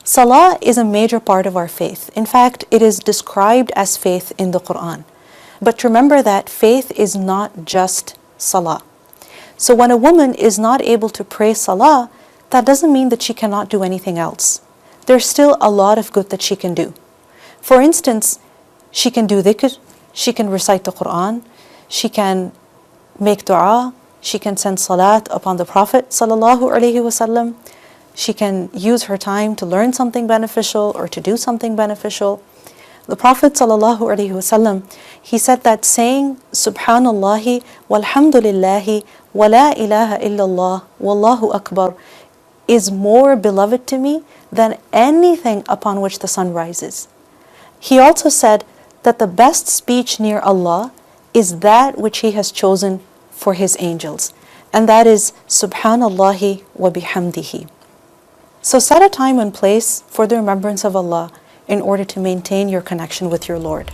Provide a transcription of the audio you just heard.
Salah is a major part of our faith. In fact, it is described as faith in the Quran. But remember that faith is not just salah. So when a woman is not able to pray salah, that doesn't mean that she cannot do anything else. There's still a lot of good that she can do. For instance, she can do dhikr, she can recite the Quran, she can make dua, she can send salat upon the Prophet sallallahu alaihi wasallam, she can use her time to learn something beneficial or to do something beneficial. The Prophet sallallahu alaihi wasallam, he said that saying Subhanallahi walhamdulillahi wa la ilaha illallah wallahu akbar is more beloved to me than anything upon which the sun rises. He also said that the best speech near Allah is that which He has chosen for His angels, and that is Subhanallahi wa bihamdihi. So set a time and place for the remembrance of Allah in order to maintain your connection with your Lord.